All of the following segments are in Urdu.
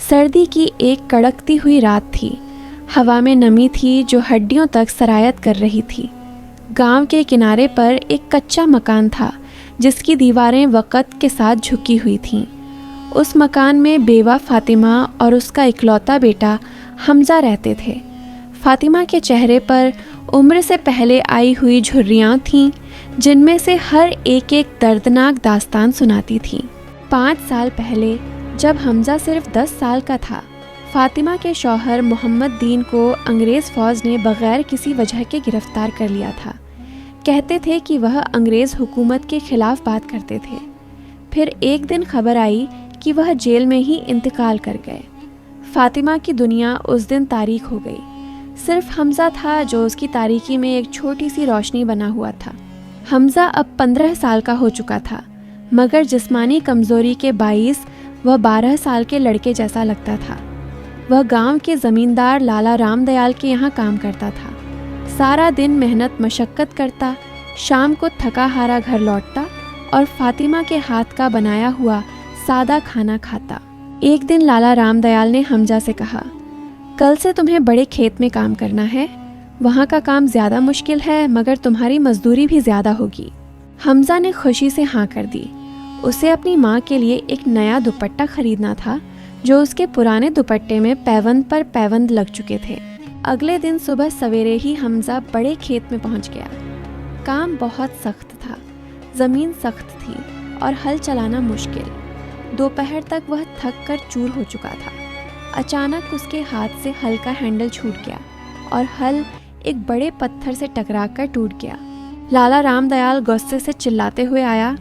سردی کی ایک کڑکتی ہوئی رات تھی۔ ہوا میں نمی تھی جو ہڈیوں تک سرایت کر رہی تھی۔ گاؤں کے کنارے پر ایک کچا مکان تھا جس کی دیواریں وقت کے ساتھ جھکی ہوئی تھیں۔ اس مکان میں بیوہ فاطمہ اور اس کا اکلوتا بیٹا حمزہ رہتے تھے۔ فاطمہ کے چہرے پر عمر سے پہلے آئی ہوئی جھریاں تھیں جن میں سے ہر ایک دردناک داستان سناتی تھی۔ 5 سال پہلے جب حمزہ صرف 10 سال کا تھا، فاطمہ کے شوہر محمد دین کو انگریز فوج نے بغیر کسی وجہ کے گرفتار کر لیا تھا۔ کہتے تھے کہ وہ انگریز حکومت کے خلاف بات کرتے تھے۔ پھر ایک دن خبر آئی کہ وہ جیل میں ہی انتقال کر گئے۔ فاطمہ کی دنیا اس دن تاریک ہو گئی۔ صرف حمزہ تھا جو اس کی تاریکی میں ایک چھوٹی سی روشنی بنا ہوا تھا۔ حمزہ اب 15 سال کا ہو چکا تھا، مگر جسمانی کمزوری کے باعث وہ 12 سال کے لڑکے جیسا لگتا تھا۔ وہ گاؤں کے زمیندار لالا رام دیال کے یہاں کام کرتا تھا۔ سارا دن محنت مشقت کرتا، شام کو تھکا ہارا گھر لوٹتا اور فاطمہ کے ہاتھ کا بنایا ہوا سادہ کھانا کھاتا۔ ایک دن لالا رام دیال نے حمزہ سے کہا، کل سے تمہیں بڑے کھیت میں کام کرنا ہے۔ وہاں کا کام زیادہ مشکل ہے مگر تمہاری مزدوری بھی زیادہ ہوگی۔ حمزہ نے خوشی سے ہاں کر دی۔ اسے اپنی ماں کے لیے ایک نیا دوپٹہ خریدنا تھا جو اس کے پرانے دوپٹے میں پیوند پر پیوند لگ چکے تھے۔ اگلے دن صبح سویرے ہی حمزہ بڑے کھیت میں پہنچ گیا۔ کام بہت سخت تھا، زمین سخت تھی اور ہل چلانا مشکل۔ دوپہر تک وہ تھک کر چور ہو چکا تھا۔ اچانک اس کے ہاتھ سے ہل کا ہینڈل چھوٹ گیا اور ہل ایک بڑے پتھر سے ٹکرا کر ٹوٹ گیا۔ لالا رام دیال غصے سے چلاتے ہوئے آیا،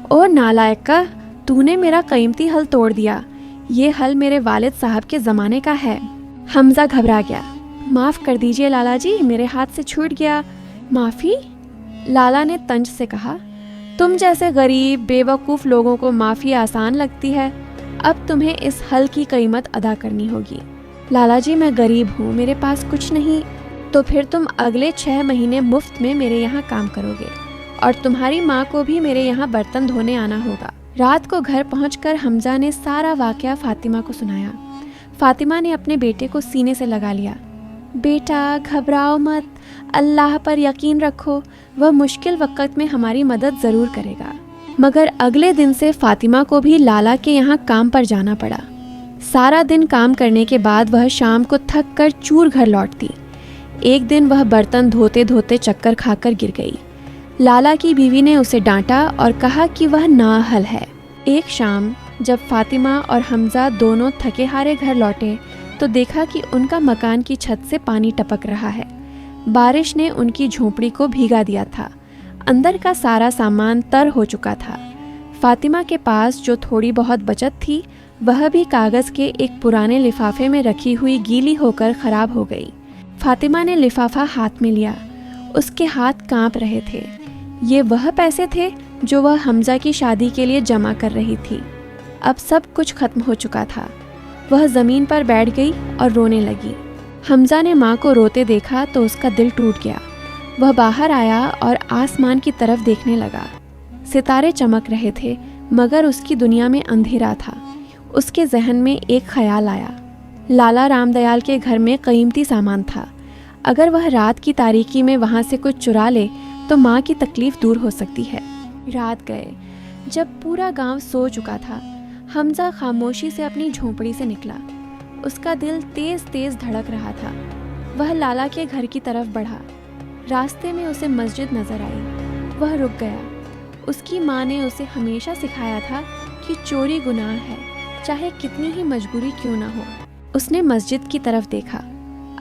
او نالائقہ، تو نے میرا قیمتی ہل توڑ دیا۔ یہ ہل میرے والد صاحب کے زمانے کا ہے۔ حمزہ گھبرا گیا۔ معاف کر دیجئے لالا جی، میرے ہاتھ سے چھوٹ گیا۔ معافی؟ لالا نے طنز سے کہا، تم جیسے غریب بے وقوف لوگوں کو معافی آسان لگتی ہے۔ اب تمہیں اس ہل کی قیمت ادا کرنی ہوگی۔ لالا جی میں غریب ہوں، میرے پاس کچھ نہیں۔ تو پھر تم اگلے 6 مہینے مفت میں میرے یہاں کام کرو گے اور تمہاری ماں کو بھی میرے یہاں برتن دھونے آنا ہوگا۔ رات کو گھر پہنچ کر حمزہ نے سارا واقعہ فاطمہ کو سنایا۔ فاطمہ نے اپنے بیٹے کو سینے سے لگا لیا۔ بیٹا گھبراؤ مت، اللہ پر یقین رکھو، وہ مشکل وقت میں ہماری مدد ضرور کرے گا۔ مگر اگلے دن سے فاطمہ کو بھی لالا کے یہاں کام پر جانا پڑا۔ سارا دن کام کرنے کے بعد وہ شام کو تھک کر چور گھر لوٹتی۔ ایک دن وہ برتن دھوتے دھوتے چکر کھا کر گر گئی۔ لالا کی بیوی نے اسے ڈانٹا اور کہا کہ وہ نااہل ہے۔ ایک شام جب فاطمہ اور حمزہ دونوں تھکے ہارے گھر لوٹے تو دیکھا کہ ان کا مکان کی چھت سے پانی ٹپک رہا ہے۔ بارش نے ان کی جھونپڑی کو بھیگا دیا تھا۔ اندر کا سارا سامان تر ہو چکا تھا۔ فاطمہ کے پاس جو تھوڑی بہت بچت تھی وہ بھی کاغذ کے ایک پرانے لفافے میں رکھی ہوئی گیلی ہو کر خراب ہو گئی۔ فاطمہ نے لفافہ ہاتھ میں لیا۔ اس کے ہاتھ کانپ رہے تھے۔ یہ وہ پیسے تھے جو وہ حمزہ کی شادی کے لیے جمع کر رہی تھی۔ اب سب کچھ ختم ہو چکا تھا۔ وہ زمین پر بیٹھ گئی اور رونے لگی۔ حمزہ نے ماں کو روتے دیکھا تو اس کا دل ٹوٹ گیا۔ وہ باہر آیا اور آسمان کی طرف دیکھنے لگا۔ ستارے چمک رہے تھے مگر اس کی دنیا میں اندھیرا تھا۔ اس کے ذہن میں ایک خیال آیا۔ لالا رام دیال کے گھر میں قیمتی سامان تھا۔ اگر وہ رات کی تاریکی میں وہاں سے کچھ چرا لے تو ماں کی تکلیف دور ہو سکتی ہے۔ رات گئے۔ جب پورا گاؤں سو چکا تھا، حمزہ خاموشی سے اپنی جھونپڑی سے نکلا۔ اس کا دل تیز تیز دھڑک رہا تھا۔ وہ لالا کے گھر کی طرف بڑھا۔ راستے میں اسے مسجد نظر آئی۔ وہ رک گیا۔ اس کی ماں نے اسے ہمیشہ سکھایا تھا کہ چوری گناہ ہے، چاہے کتنی ہی مجبوری کیوں نہ ہو۔ اس نے مسجد کی طرف دیکھا۔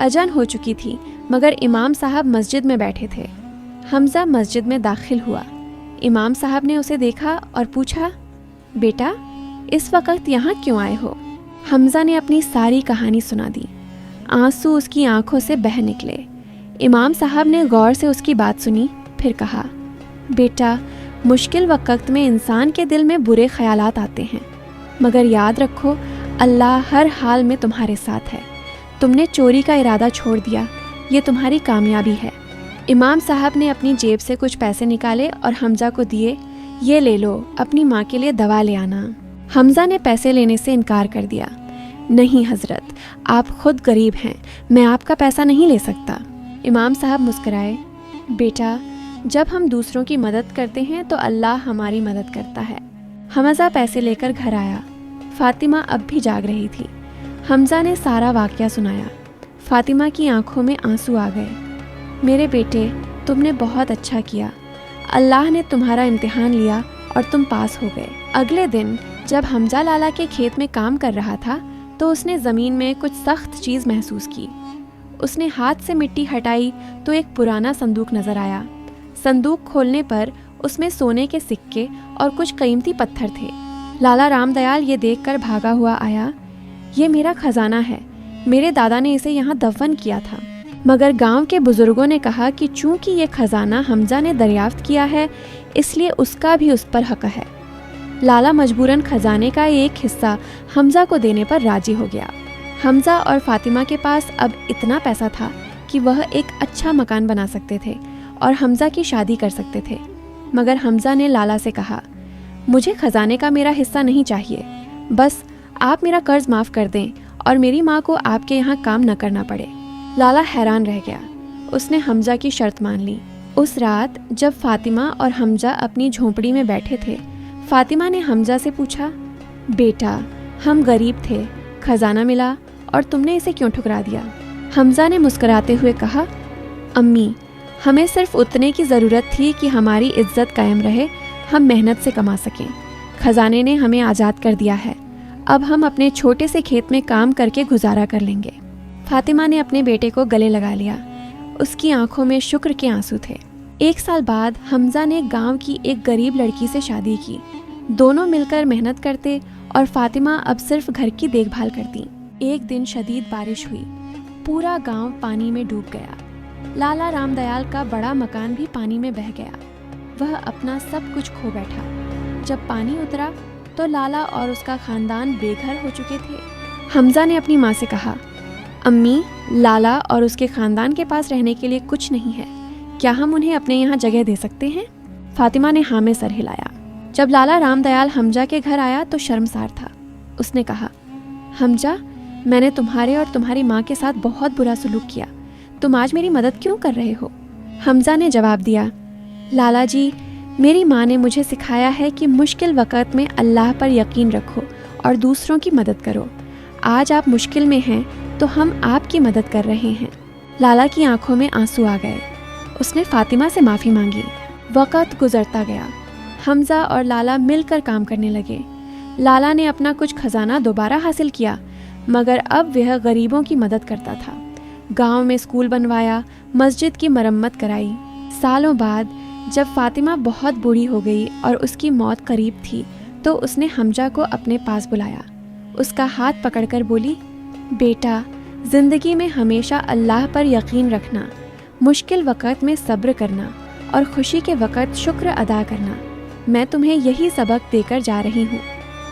اذان ہو چکی تھی مگر امام صاحب مسجد میں بیٹھے تھے۔ حمزہ مسجد میں داخل ہوا۔ امام صاحب نے اسے دیکھا اور پوچھا، بیٹا اس وقت یہاں کیوں آئے ہو؟ حمزہ نے اپنی ساری کہانی سنا دی۔ آنسو اس کی آنکھوں سے بہہ نکلے۔ امام صاحب نے غور سے اس کی بات سنی، پھر کہا، بیٹا مشکل وقت میں انسان کے دل میں برے خیالات آتے ہیں، مگر یاد رکھو اللہ ہر حال میں تمہارے ساتھ ہے۔ تم نے چوری کا ارادہ چھوڑ دیا، یہ تمہاری کامیابی ہے۔ امام صاحب نے اپنی جیب سے کچھ پیسے نکالے اور حمزہ کو دیے، یہ لے لو، اپنی ماں کے لیے دوا لے آنا۔ حمزہ نے پیسے لینے سے انکار کر دیا۔ نہیں حضرت، آپ خود غریب ہیں، میں آپ کا پیسہ نہیں لے سکتا۔ امام صاحب مسکرائے، بیٹا جب ہم دوسروں کی مدد کرتے ہیں تو اللہ ہماری مدد کرتا ہے۔ حمزہ پیسے لے کر گھر آیا۔ فاطمہ اب بھی جاگ رہی تھی۔ حمزہ نے سارا واقعہ سنایا۔ فاطمہ کی آنکھوں میں آنسو آ گئے۔ میرے بیٹے، تم نے بہت اچھا کیا، اللہ نے تمہارا امتحان لیا اور تم پاس ہو گئے۔ اگلے دن جب حمزہ لالا کے کھیت میں کام کر رہا تھا تو اس نے زمین میں کچھ سخت چیز محسوس کی۔ اس نے ہاتھ سے مٹی ہٹائی تو ایک پرانا صندوق نظر آیا۔ صندوق کھولنے پر اس میں سونے کے سکے اور کچھ قیمتی پتھر تھے۔ لالا رام دیال یہ دیکھ کر بھاگا ہوا آیا۔ یہ میرا خزانہ ہے، میرے دادا نے اسے یہاں دفن کیا تھا۔ مگر گاؤں کے بزرگوں نے کہا کہ چونکہ یہ خزانہ حمزہ نے دریافت کیا ہے اس لیے اس کا بھی اس پر حق ہے۔ لالا مجبوراً خزانے کا ایک حصہ حمزہ کو دینے پر راضی ہو گیا۔ حمزہ اور فاطمہ کے پاس اب اتنا پیسہ تھا کہ وہ ایک اچھا مکان بنا سکتے تھے اور حمزہ کی شادی کر سکتے تھے۔ مگر حمزہ نے لالا سے کہا، مجھے خزانے کا میرا حصہ نہیں چاہیے، بس آپ میرا قرض معاف کر دیں اور میری ماں کو آپ کے یہاں کام نہ کرنا پڑے۔ لالا حیران رہ گیا۔ اس نے حمزہ کی شرط مان لی۔ اس رات جب فاطمہ اور حمزہ اپنی جھونپڑی میں بیٹھے تھے، فاطمہ نے حمزہ سے پوچھا، بیٹا ہم غریب تھے، خزانہ ملا اور تم نے اسے کیوں ٹھکرا دیا؟ حمزہ نے مسکراتے ہوئے کہا، امی ہمیں صرف اتنے کی ضرورت تھی کہ ہماری عزت قائم رہے، ہم محنت سے کما سکیں۔ خزانے نے ہمیں آزاد کر دیا ہے، اب ہم اپنے چھوٹے سے کھیت میں کام کر کے گزارا کر لیں گے۔ فاطمہ نے اپنے بیٹے کو گلے لگا لیا۔ اس کی آنکھوں میں شکر کے آنسو تھے۔ 1 سال بعد حمزہ نے گاؤں کی ایک غریب لڑکی سے شادی کی۔ دونوں مل کر محنت کرتے اور فاطمہ اب صرف گھر کی دیکھ بھال کرتی۔ ایک دن شدید بارش ہوئی، پورا گاؤں پانی میں ڈوب گیا۔ لالا رام دیال کا بڑا مکان بھی پانی میں بہہ گیا۔ وہ اپنا سب کچھ کھو بیٹھا۔ جب پانی اترا تو لالا اور اس کا خاندان بے گھر ہو چکے تھے۔ حمزہ نے اپنی ماں سے کہا، امی لالا اور اس کے خاندان کے پاس رہنے کے لیے کچھ نہیں ہے، کیا ہم انہیں اپنے یہاں جگہ دے سکتے ہیں؟ فاطمہ نے ہاں میں سر ہلایا۔ جب لالا رام دیال حمزہ کے گھر آیا تو شرمسار تھا۔ اس نے کہا، حمزہ میں نے تمہارے اور تمہاری ماں کے ساتھ بہت برا سلوک کیا، تم آج میری مدد کیوں کر رہے ہو؟ حمزہ نے جواب دیا، لالا جی میری ماں نے مجھے سکھایا ہے کہ مشکل وقت میں اللہ پر یقین رکھو اور دوسروں کی مدد کرو۔ آج آپ مشکل میں ہیں تو ہم آپ کی مدد کر رہے ہیں۔ لالا کی آنکھوں میں آنسو آ گئے۔ اس نے فاطمہ سے معافی مانگی۔ وقت گزرتا گیا۔ حمزہ اور لالا مل کر کام کرنے لگے۔ لالا نے اپنا کچھ خزانہ دوبارہ حاصل کیا، مگر اب وہ غریبوں کی مدد کرتا تھا۔ گاؤں میں اسکول بنوایا، مسجد کی مرمت کرائی۔ سالوں بعد جب فاطمہ بہت بوڑھی ہو گئی اور اس کی موت قریب تھی تو اس نے حمزہ کو اپنے پاس بلایا۔ اس کا ہاتھ پکڑ کر بولی، بیٹا زندگی میں ہمیشہ اللہ پر یقین رکھنا، مشکل وقت میں صبر کرنا اور خوشی کے وقت شکر ادا کرنا، میں تمہیں یہی سبق دے کر جا رہی ہوں۔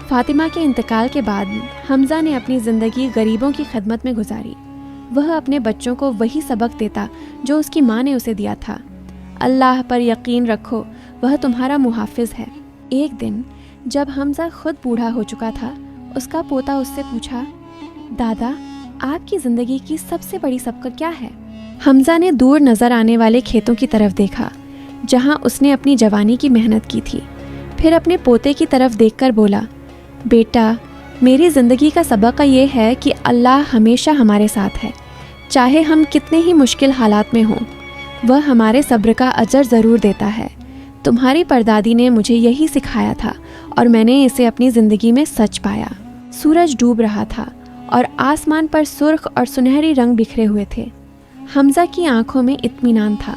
فاطمہ کے انتقال کے بعد حمزہ نے اپنی زندگی غریبوں کی خدمت میں گزاری۔ وہ اپنے بچوں کو وہی سبق دیتا جو اس کی ماں نے اسے دیا تھا، اللہ پر یقین رکھو، وہ تمہارا محافظ ہے۔ ایک دن جب حمزہ خود بوڑھا ہو چکا تھا، اس کا پوتا اس سے پوچھا، دادا آپ کی زندگی کی سب سے بڑی سبق کیا ہے؟ حمزہ نے دور نظر آنے والے کھیتوں کی طرف دیکھا جہاں اس نے اپنی جوانی کی محنت کی تھی، پھر اپنے پوتے کی طرف دیکھ کر بولا، بیٹا میری زندگی کا سبق یہ ہے کہ اللہ ہمیشہ ہمارے ساتھ ہے، چاہے ہم کتنے ہی مشکل حالات میں ہوں، وہ ہمارے صبر کا اجر ضرور دیتا ہے۔ تمہاری پردادی نے مجھے یہی سکھایا تھا اور میں نے اسے اپنی زندگی میں سچ پایا۔ سورج ڈوب رہا تھا اور آسمان پر سرخ اور سنہری رنگ بکھرے ہوئے تھے۔ حمزہ کی آنکھوں میں اطمینان تھا۔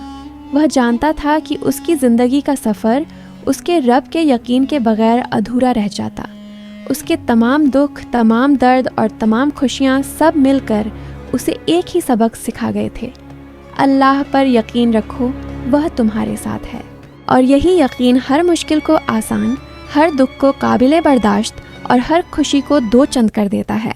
وہ جانتا تھا کہ اس کی زندگی کا سفر اس کے رب کے یقین کے بغیر ادھورا رہ جاتا۔ اس کے تمام دکھ، تمام درد اور تمام خوشیاں سب مل کر اسے ایک ہی سبق سکھا گئے تھے، اللہ پر یقین رکھو، وہ تمہارے ساتھ ہے۔ اور یہی یقین ہر مشکل کو آسان، ہر دکھ کو قابل برداشت اور ہر خوشی کو دو چند کر دیتا ہے۔